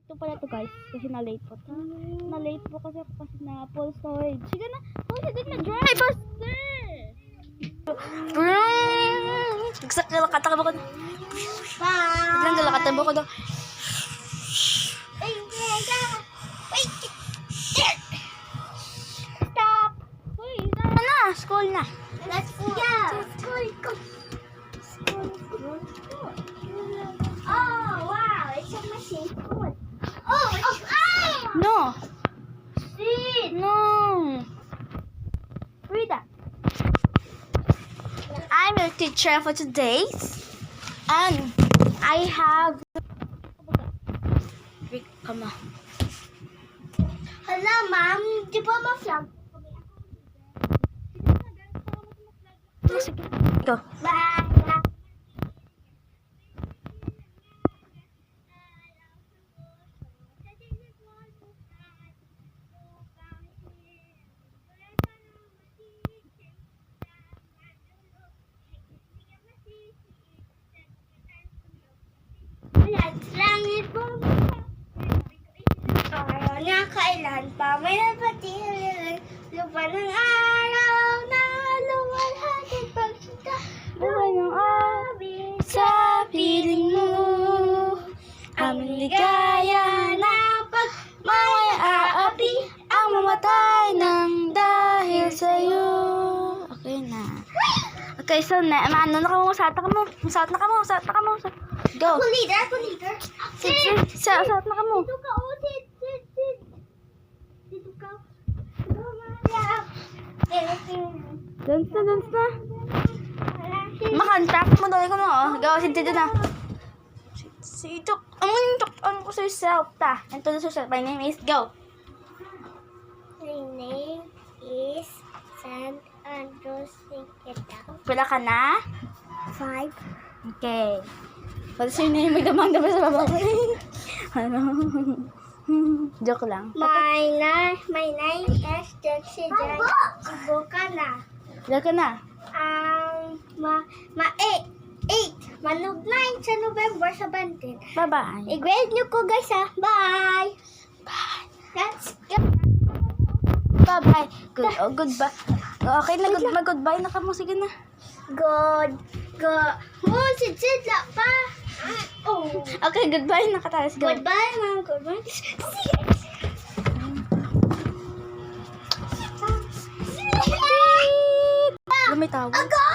Ito pala to guys, kasi na-late po. Na-late po kasi na full storage. Sige na, sige na, drive faster! Nagsakalakatakbo ko na. Biglang galakatakbo ko na. Stop! Uy, tama na, school na. Let's go. School. Oh, wow. It's a machine. Oh, No. sit. No. Frida. I'm your teacher for today. And I have... Rick, come on. Hello, Mom. Di ba ma-vlog? Sige. Go. Bye. Langit po. Nakailan pa may napatili. Lupa ng araw na luwalhating pagsita. Buhay ng abi sa piling mo. Aming ligaya na pagmamaya-aapi ang mamatay ng dahil sa'yo. Okay na. Okay, so na, ano na ka mo, masat na ka mo. Go. Ako leader. Sat na ka mo. Dito ka, sit. Dito ka. Dance na. Makanta mo daw ko no. Go, sinti na. Sitok. Ang ko sa yourself ta. Introduce yourself. My name is go. My name is San Andros Siketa. Pila ka na? 5. Okay. What's your name? May damang sa baba ko. Ano? Joke lang. My name is Jackson. Ibukana. Pila ka na? Manog 9 sa November 17. Bye-bye. I-grade nyo ko guys ha. Bye. Let's go. Bye-bye. Goodbye. Okay na, goodbye na ka mo. Sige na. Good. Oh, sidla pa. Oh. Okay, goodbye na ka tayo. Go. Goodbye, ma'am. Goodbye. Lumitaw. Agay!